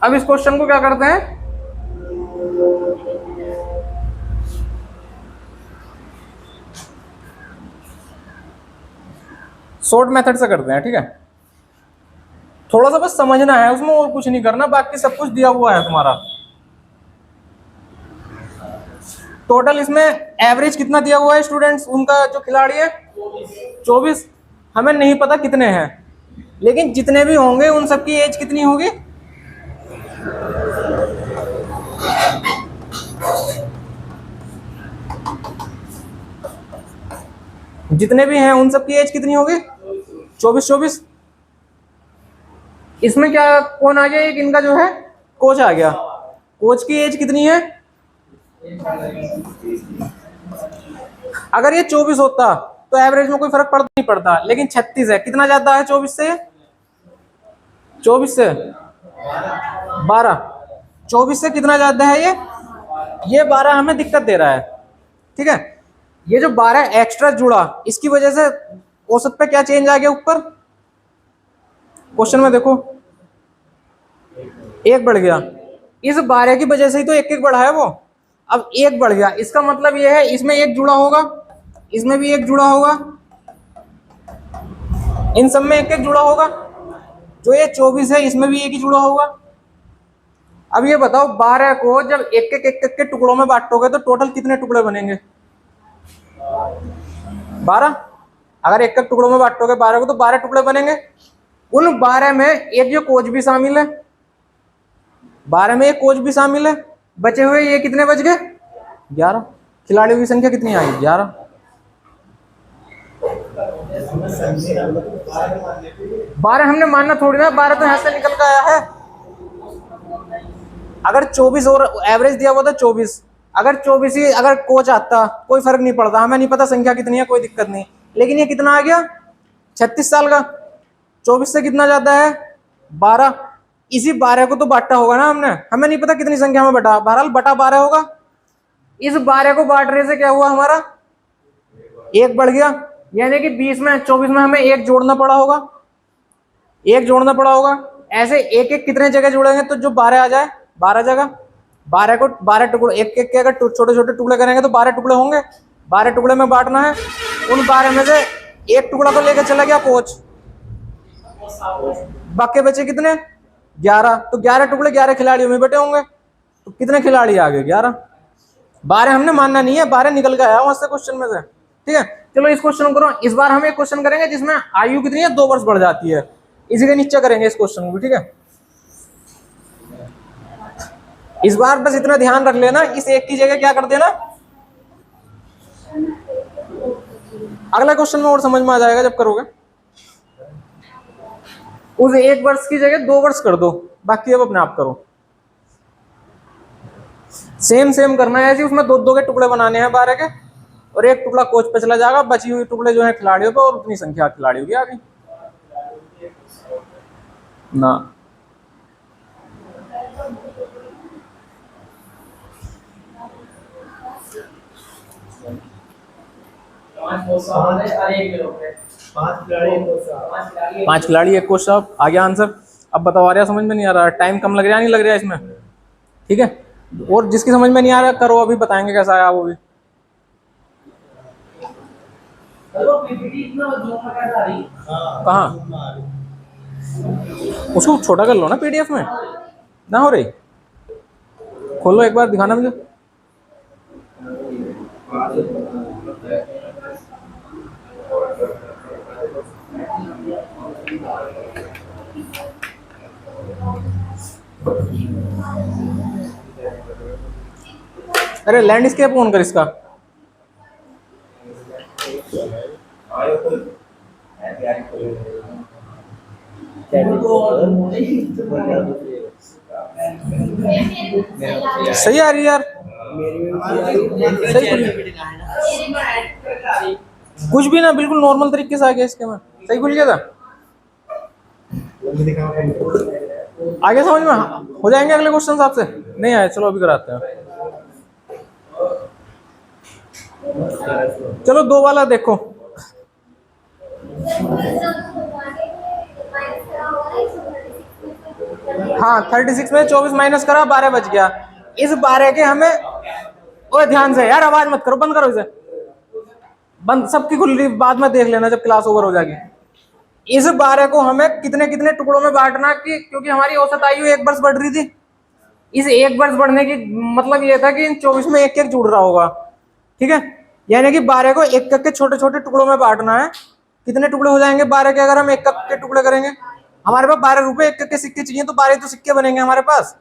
अब इस क्वेश्चन को क्या करते हैं, शॉर्ट मेथड से करते हैं, ठीक है। थोड़ा सा बस समझना है उसमें, और कुछ नहीं करना, बाकी सब कुछ दिया हुआ है तुम्हारा। टोटल इसमें एवरेज कितना दिया हुआ है स्टूडेंट्स, उनका जो खिलाड़ी है 24। हमें नहीं पता कितने हैं, लेकिन जितने भी होंगे उन सबकी एज कितनी होगी, जितने भी हैं उन सबकी एज कितनी होगी, 24। इसमें क्या कौन आ गया, एक इनका जो है कोच आ गया, कोच की एज कितनी है, अगर ये 24 होता तो एवरेज में कोई फर्क पड़ता नहीं पड़ता, लेकिन 36 है, कितना ज्यादा है 24 से, 24 से 12, 24 से कितना ज्यादा है ये 12 हमें दिक्कत दे रहा है, ठीक है। ये जो 12 एक्स्ट्रा जुड़ा, इसकी वजह से औसत पे क्या चेंज आ गया ऊपर, क्वेश्चन में देखो एक बढ़ गया, इस 12 की वजह से ही तो एक बढ़ा है वो, अब एक बढ़ गया, इसका मतलब ये है इसमें एक जुड़ा होगा, इसमें भी एक जुड़ा होगा, इन सब में एक जुड़ा होगा, जो ये 24 है इसमें भी एक ही जुड़ा होगा। अब ये बताओ 12 को जब एक के टुकड़ों में बांटोगे तो टोटल कितने टुकड़े बनेंगे, 12। अगर एक टुकड़ों में बांटोगे 12 को तो 12 टुकड़े बनेंगे, उन 12 में एक जो कोच भी शामिल है, 12 में एक कोच भी शामिल है, बचे हुए ये कितने बच गए, 11। खिलाड़ियों की संख्या कितनी आई, 11। 12 हमने मानना थोड़ी ना, 12 तो यहां से निकल कर आया है। अगर 24 और एवरेज दिया हुआ था 24, अगर 24 ही अगर कोच आता कोई फर्क नहीं पड़ता, हमें नहीं पता संख्या कितनी है, कोई दिक्कत नहीं, लेकिन ये कितना आ गया 36 साल का, 24 से कितना ज्यादा है 12, इसी 12 को तो बांटा होगा ना हमने, हमें नहीं पता कितनी संख्या में बटा, बहरहाल बटा 12 होगा। इस 12 को बांटने से क्या हुआ, हमारा एक बढ़ गया, यानी कि 20 में 24 में हमें एक जोड़ना पड़ा होगा, एक जोड़ना पड़ा होगा। ऐसे एक एक कितने जगह जोड़ेंगे तो जो 12 आ जाए, 12 जगह, 12 को 12 टुकड़े, एक एक के अगर छोटे छोटे टुकड़े करेंगे तो 12 टुकड़े होंगे, 12 टुकड़े में बांटना है, उन 12 में से एक टुकड़ा तो लेकर चला गया कोच, बाकी बचे कितने 11, तो 11 टुकड़े 11 खिलाड़ियों में बटे होंगे, तो कितने खिलाड़ी आ गए 11। 12 हमने मानना नहीं है, 12 निकल गया वहां से क्वेश्चन में से, ठीक है। चलो इस क्वेश्चन को इस बार हम एक क्वेश्चन करेंगे जिसमें आयु कितनी है, 2 वर्ष बढ़ जाती है, इसी के नीचे करेंगे इस क्वेश्चन को, ठीक है। इस बार बस इतना ध्यान रख लेना, इस एक की जगह क्या कर देना, अगला क्वेश्चन में और समझ में आ जाएगा जब करोगे, उस 1 वर्ष की जगह 2 वर्ष कर दो, बाकी अब अपने आप करो। सेम सेम करना है, ऐसे उसमें दो दो के टुकड़े बनाने हैं 12 के, और एक टुकड़ा कोच पे चला जाएगा, बची हुई टुकड़े जो है खिलाड़ियों पे, और उतनी संख्या खिलाड़ियों की आ गई ना। पांच खिलाड़ी एक कोच साहब, आ गया आंसर। अब बताओ आ रहा, समझ में नहीं आ रहा, टाइम कम लग रहा नहीं लग रहा इसमें, ठीक है। और जिसकी समझ में नहीं आ रहा करो, अभी बताएंगे कैसा आया वो भी। कहाँ, उसको छोटा कर लो ना पीडीएफ में, ना हो रही, खोलो एक बार दिखाना मुझे। अरे लैंडस्केप ऑन कर इसका, सही आ रही है यार, सही कुछ भी ना, बिल्कुल नॉर्मल तरीके से आ गया इसके में, सही खुल गया था। आगे समझ में हो जाएंगे अगले क्वेश्चन आपसे, नहीं आए चलो अभी कराते हैं। चलो 2 वाला देखो, हाँ हाँ 36 में 24 माइनस करा, 12 बच गया। इस 12 के हमें, ओए ध्यान से यार, आवाज मत करो, बंद करो इसे, बंद, सबकी खुल रही, बाद में देख लेना जब क्लास ओवर हो जाएगी। इस 12 को हमें कितने कितने टुकड़ों में बांटना, कि क्योंकि हमारी औसत आयु 1 वर्ष बढ़ रही थी, इस 1 वर्ष बढ़ने की मतलब ये था कि इन 24 में एक एक जुड़ रहा होगा, ठीक है। यानी कि 12 को एक एक के छोटे छोटे टुकड़ों में बांटना है। कितने टुकड़े हो जाएंगे 12 के, अगर हम एक एक के टुकड़े करेंगे? हमारे पास 12 रुपए एक एक के सिक्के चाहिए, तो 12 तो सिक्के बनेंगे हमारे पास,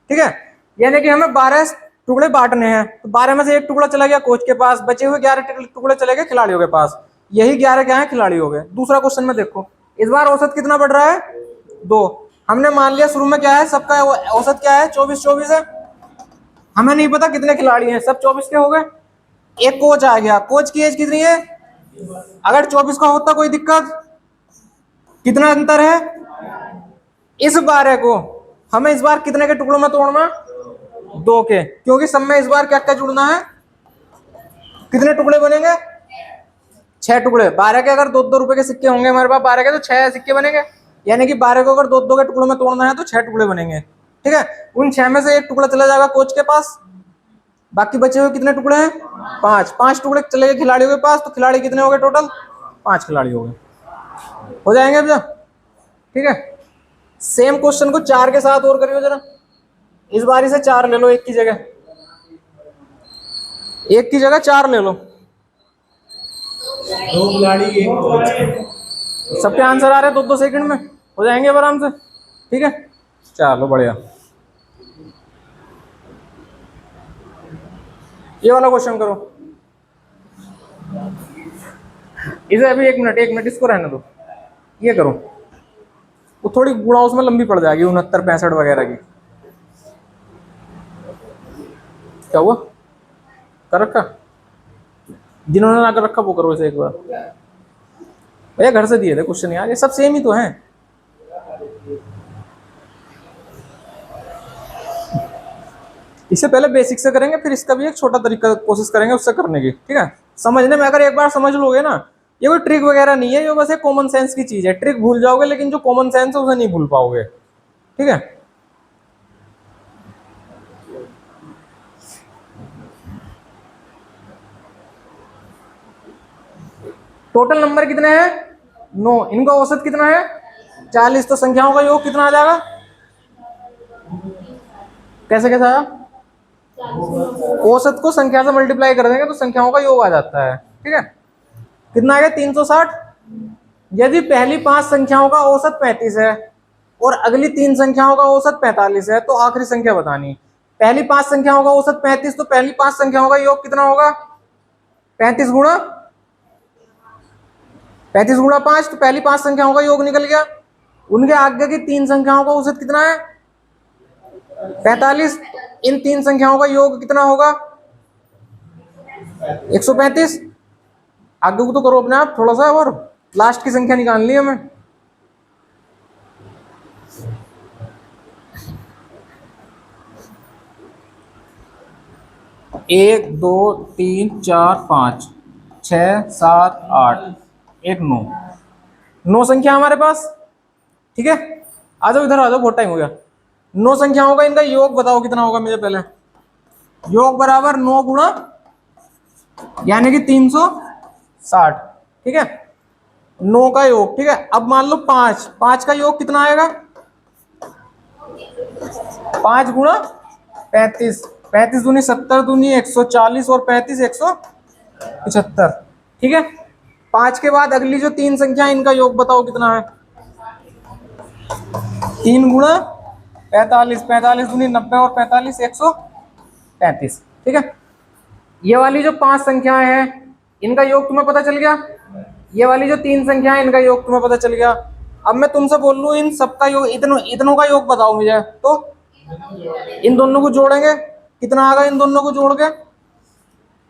ठीक है। यानी कि हमें 12 टुकड़े बांटने हैं, तो 12 में से एक टुकड़ा चला गया कोच के पास, बचे हुए 11 टुकड़े चले गए खिलाड़ियों के पास। यही 11 क्या है, खिलाड़ी हो गए। दूसरा क्वेश्चन में देखो, इस बार औसत कितना बढ़ रहा है, 2। हमने मान लिया शुरू में क्या है, सबका औसत क्या है, 24 है। हमें नहीं पता कितने खिलाड़ी हैं, सब 24 के हो गए। एक कोच आ गया, कोच की एज कितनी है, अगर 24 का होता कोई दिक्कत? कितना अंतर है? इस 12 को हमें इस बार कितने के टुकड़ों में तोड़ना, 2 के, क्योंकि सब में इस बार क्या क्या जुड़ना है, कितने टुकड़े बनेंगे, 6 टुकड़े। 12 के अगर 2-2 रुपए के सिक्के होंगे हमारे पास 12 के, तो 6 सिक्के बनेंगे। यानी कि 12 को अगर 2-2 के टुकड़ों में तोड़ना है तो 6 टुकड़े बनेंगे, ठीक है। उन 6 में से एक टुकड़ा चला जाएगा कोच के पास, बाकी बचे हुए कितने टुकड़े हैं, 5 टुकड़े चले गए खिलाड़ियों के पास, तो खिलाड़ी कितने हो गए टोटल, 5 खिलाड़ी हो गए, हो जाएंगे भैया, ठीक है। सेम क्वेश्चन को 4 के साथ और करियो जरा, इस बारी से 4 ले लो, एक की जगह 4 ले लो। 2 खिलाड़ी 1 कोच। सबके आंसर आ रहे हैं 2-2 सेकंड में, हो जाएंगे आराम से, ठीक है। चलो बढ़िया, ये वाला क्वेश्चन करो। इसे अभी 1 मिनट इसको रहने दो, ये करो। वो थोड़ी गुणा उसमें लंबी पड़ जाएगी, 69 65 वगैरह की। क्या हुआ, कर रखा? जिन्होंने ना कर रखा वो करो इसे एक बार। भैया घर से दिए थे क्वेश्चन यार, ये सब सेम ही तो हैं। इससे पहले बेसिक से करेंगे, फिर इसका भी एक छोटा तरीका कोशिश करेंगे उससे करने की, ठीक है। समझने में अगर एक बार समझ लोगे ना, ये कोई ट्रिक वगैरह नहीं है, ये बस एक कॉमन सेंस की चीज है। ट्रिक भूल जाओगे, लेकिन जो कॉमन सेंस है उसे नहीं भूल पाओगे, ठीक है। टोटल नंबर कितने हैं, 9। इनका औसत कितना है, 40। तो संख्याओं का योग कितना आ जाएगा, कैसे कैसे आया, औसत को संख्या से मल्टीप्लाई कर देंगे तो संख्याओं का योग आ जाता है, ठीक है। कितना आ गया, 360। यदि पहली 5 संख्याओं का औसत 35 है और अगली 3 संख्याओं का औसत 45 है, तो आखिरी संख्या बतानी। पहली 5 संख्याओं का औसत 35, तो पहली 5 संख्याओं का योग कितना होगा, 35 गुणा 5, तो पहली 5 संख्याओं का योग निकल गया। उनके आगे की 3 संख्याओं का औसत कितना है, 45। इन 3 संख्याओं का योग कितना होगा, 135। आगे को तो करो अपने आप थोड़ा सा, और लास्ट की संख्या निकालनी है हमें। एक 2 3 4 5 6 7 8 1 9 संख्या हमारे पास, ठीक है। आ जाओ इधर आ जाओ, बहुत टाइम हो गया। 9 संख्याओं का इनका योग बताओ कितना होगा मुझे पहले। योग बराबर 9 गुणा, यानी कि 360, ठीक है। 9 का योग, ठीक है। अब मान लो 5 का योग कितना आएगा, 5 गुणा 35, 35 दूनी 70 दूनी 140 और 35 175, ठीक है। 5 के बाद अगली जो 3 संख्या इनका योग बताओ कितना है, 3 गुणा 45, 45 दूनी 90 और 45 135, ठीक है। ये वाली जो 5 संख्याएं हैं इनका योग तुम्हें पता चल गया। ये वाली जो 3 संख्याएं इनका योग तुम्हें पता चल गया। अब मैं तुमसे बोल लूं इन सबका योग, इतनों का योग बताओ मुझे, तो इन दोनों को जोड़ेंगे, कितना आ गया इन दोनों को जोड़ के,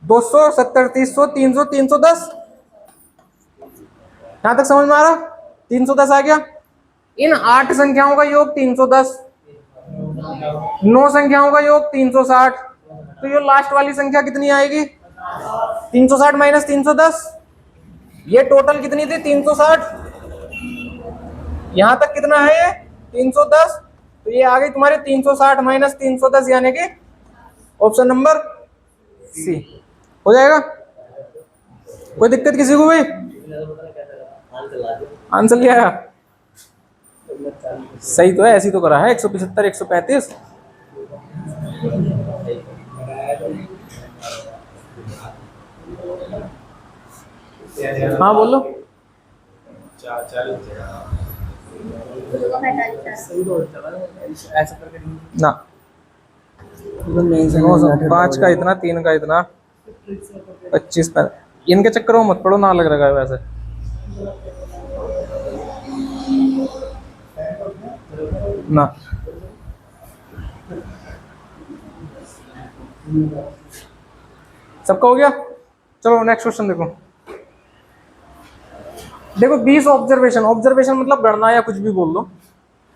200 70 300 300 310। यहां तक समझ में आ रहा, 310 आ गया। इन 8 संख्याओं का योग 310, 9 संख्याओं का योग 360, तो ये लास्ट वाली संख्या कितनी आएगी, 360 माइनस 310। ये टोटल कितनी थी, 360। यहां तक कितना है ये, 310। तो ये आ गई तुम्हारे 360 माइनस 310 यानी कि ऑप्शन नंबर सी हो जाएगा। कोई दिक्कत किसी को भाई? आंसर क्या है? सही तो है, ऐसी तो करा है 175 135। हाँ बोलो ना। 5 का इतना, 3 का इतना, 25 का। इनके चक्करों में मत पड़ो, ना लग रहा है वैसे। ना सबका हो गया। चलो नेक्स्ट क्वेश्चन देखो। देखो 20 ऑब्जर्वेशन, ऑब्जर्वेशन मतलब गणना या कुछ भी बोल लो।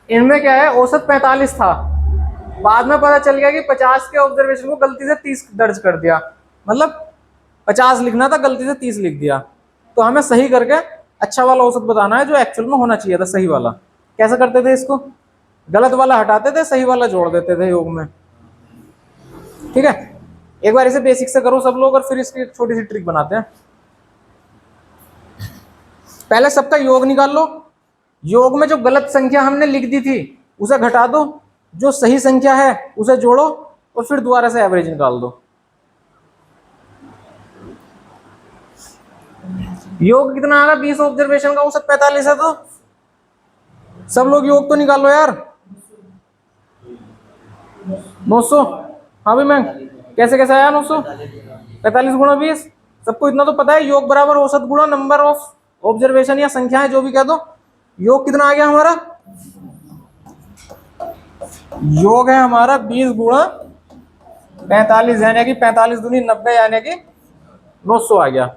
इनमें क्या है, औसत 45 था, बाद में पता चल गया कि 50 के ऑब्जर्वेशन को गलती से 30 दर्ज कर दिया, मतलब 50 लिखना था, गलती से 30 लिख दिया। तो हमें सही करके अच्छा वाला औसत बताना है जो एक्चुअल में होना चाहिए था, सही वाला। कैसे करते थे इसको? गलत वाला हटाते थे, सही वाला जोड़ देते थे योग में। ठीक है, एक बार इसे बेसिक से करो सब लोग और फिर इसकी छोटी सी ट्रिक बनाते हैं। पहले सबका योग निकाल लो। योग में जो गलत संख्या हमने लिख दी थी उसे घटा दो, जो सही संख्या है उसे जोड़ो और फिर दोबारा से एवरेज निकाल दो। योग कितना आ रहा? 20 ऑब्जर्वेशन का औसत 45 है, तो सब लोग योग तो निकालो यार। 900। हाँ भाई मैं कैसे कैसे आया 900? 45 गुणा 20, सबको इतना तो पता है, योग बराबर औसत गुणा नंबर ऑफ ऑब्जर्वेशन या संख्याएं जो भी कह दो। योग कितना आ गया हमारा? योग है हमारा 20 गुणा 45 यानी कि 45 दूनी 90 यानी कि 900 आ गया।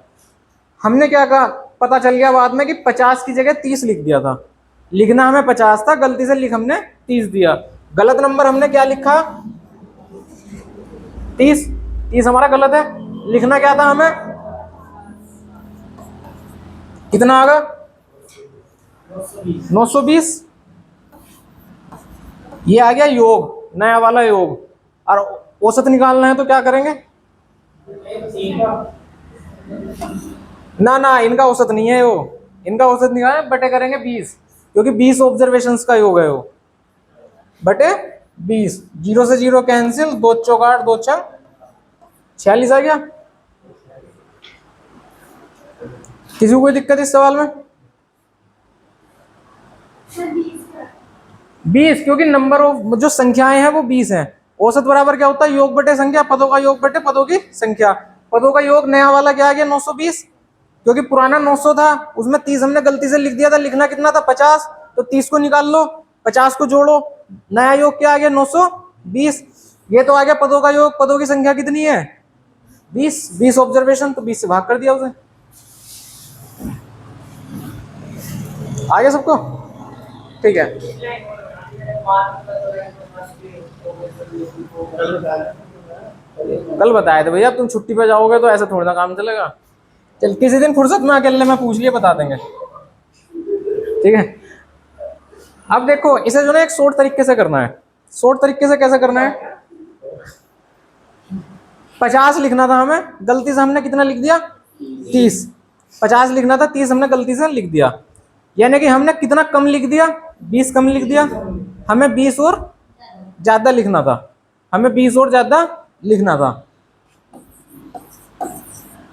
हमने क्या कहा, पता चल गया बाद में कि 50 की जगह 30 लिख दिया था। लिखना हमें 50 था, गलती से लिख हमने 30 दिया। गलत नंबर हमने क्या लिखा? 30। 30 हमारा गलत है। लिखना क्या था हमें? कितना आगा? 920। ये आ गया योग, नया वाला योग। और औसत निकालना है तो क्या करेंगे? ना ना, इनका औसत नहीं है वो, इनका औसत निकालना बटे करेंगे 20, क्योंकि 20 ऑब्जर्वेशंस का योग है वो। बटे 20, 0 से 0 कैंसिल, 2 चौक 8, 2 छंग 46 आ गया। किसी को कोई दिक्कत इस सवाल में? 20, क्योंकि नंबर ऑफ जो संख्याएं हैं वो 20 हैं। औसत बराबर क्या होता है? योग बटे संख्या, पदों का योग बटे पदों की संख्या। पदों का योग नया वाला क्या आ गया? 920, क्योंकि पुराना 900 था, उसमें 30 हमने गलती से लिख दिया था। लिखना कितना था? 50। तो 30 को निकाल लो, 50 को जोड़ो, नया योग क्या आ गया? 920। ये तो आ गया पदों का योग। पदों की संख्या कितनी है? 20। 20 ऑब्जर्वेशन, तो 20 से भाग कर दिया उसे। आ गया सबको? ठीक है। कल बताए थे भैया, तुम छुट्टी पे जाओगे तो ऐसा थोड़ा ना काम चलेगा। चल किसी दिन फुर्सत में अकेले में पूछ लिए, बता देंगे। ठीक है, अब देखो इसे जो ना एक शॉर्ट तरीके से करना है। शॉर्ट तरीके से कैसे करना है? 50 लिखना था हमें, गलती से हमने कितना लिख दिया? 30। 50 लिखना था, 30 हमने गलती से लिख दिया, यानी कि हमने कितना कम लिख दिया? 20 कम लिख दिया। हमें 20 और ज्यादा लिखना था, हमें 20 और ज्यादा लिखना था,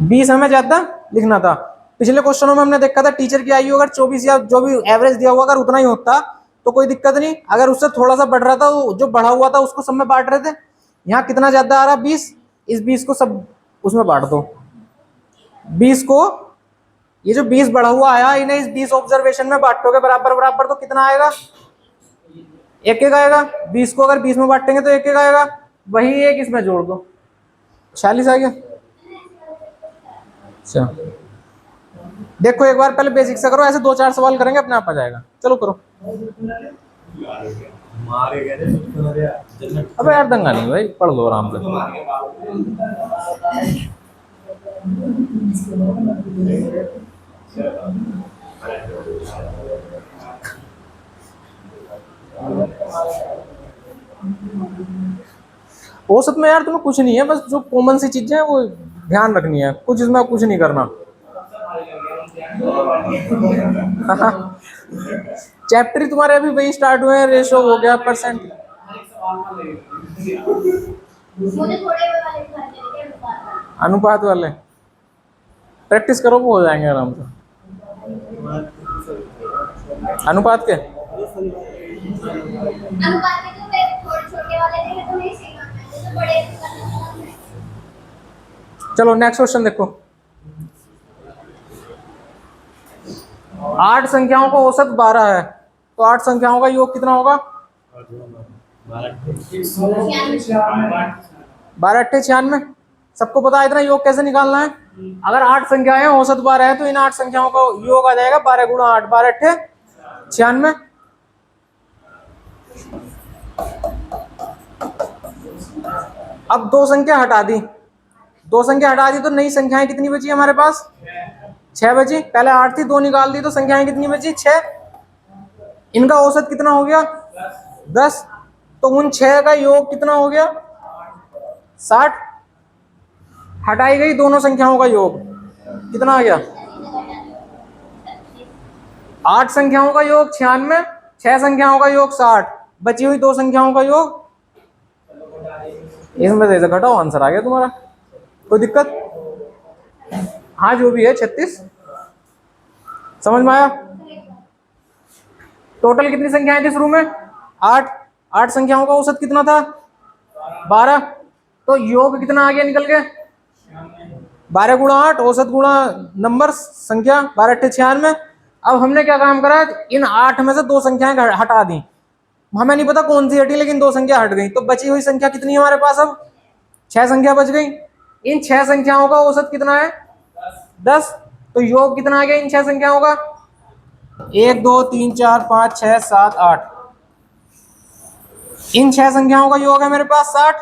20 हमें ज्यादा लिखना था। पिछले क्वेश्चनों में हमने देखा था टीचर की आयु अगर 24 या जो भी एवरेज दिया हुआ अगर उतना ही होता तो कोई दिक्कत नहीं, अगर उससे थोड़ा सा बढ़ रहा था तो जो बढ़ा हुआ था उसको सब में बांट रहे थे। यहाँ कितना ज्यादा आ रहा? 20। इस 20 को सब उसमें बांट दो। 20 को, ये जो 20 बढ़ा हुआ आया इन्हें इस 20 ऑब्जर्वेशन में बांटोगे बराबर बराबर, तो कितना आएगा? एक एक आएगा। 20 को अगर 20 में बांटेंगे तो एक एक आएगा, वही एक इसमें जोड़ दो, 46 आ गया। अच्छा देखो एक बार पहले बेसिक से करो, ऐसे 2-4 सवाल करेंगे अपने आप आ जाएगा। चलो करो। अबे यार दंगा नहीं भाई, पढ़ लो आराम से। औसत में यार तुम्हें कुछ नहीं है, बस जो कॉमन सी चीजें हैं वो ध्यान रखनी है, कुछ इसमें कुछ नहीं करना। चैप्टर ही तुम्हारे अभी वही स्टार्ट हुए हैं, रेशो हो गया, परसेंट। मुझे थोड़े वाले घर के अनुपात वाले प्रैक्टिस करो, वो हो जाएंगे आराम से। अनुपात के अनुपात के तो मैं थोड़े छोटे वाले देखे तो नहीं सीखा मैंने, तो बड़े करना है। चलो नेक्स्ट क्वेश्चन देखो। 8 संख्याओं का औसत 12 है, तो 8 संख्याओं का योग कितना होगा? 12 अट्ठे 96। सबको पता है इतना योग कैसे निकालना है? अगर 8 संख्याएं औसत 12 है तो इन 8 संख्याओं का योग आ जाएगा 12 गुणा 8, 12 अट्ठे 96। अब 2 संख्या हटा दी, 2 संख्या हटा दी तो नई संख्याएं कितनी बची हमारे पास? 6 बची। पहले 8 थी, 2 निकाल दी तो संख्याएं कितनी बची? 6। इनका औसत कितना हो गया? 10। तो उन 6 का योग कितना हो गया? 60। हटाई गई दोनों संख्याओं का योग कितना आ गया? 8 संख्याओं का योग 96, 6 संख्याओं का योग 60, बची हुई 2 संख्याओं का योग, इसमें से घटाओ, आंसर आ गया तुम्हारा। कोई दिक्कत? हाँ जो भी है 36। समझ में आया? टोटल कितनी संख्याएं थी शुरू में? 8। 8 संख्याओं का औसत कितना था? 12। तो योग कितना आ गया निकल के? 12 गुणा 8, औसत गुणा नंबर संख्या, 12 अट्ठे 96। अब हमने क्या काम करा? इन 8 में से 2 संख्याएं हटा दी। हमें नहीं पता कौन सी हटी, लेकिन 2 संख्या हट गई, तो बची हुई संख्या कितनी है हमारे पास? अब 6 संख्या बच गई। इन 6 संख्याओं का औसत कितना है? 10। तो योग कितना आ गया इन 6 संख्याओं का? 1 2 3 4 5 6 7 8। इन 6 संख्याओं का योग है मेरे पास 60,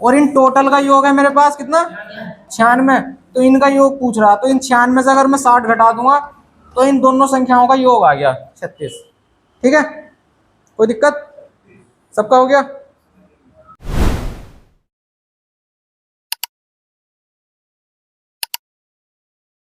और इन टोटल का योग है मेरे पास कितना? 96। तो इनका योग पूछ रहा, तो इन 96 से अगर मैं 60 घटा दूंगा तो इन दोनों संख्याओं का योग आ गया 36। ठीक है, कोई दिक्कत? सबका हो गया?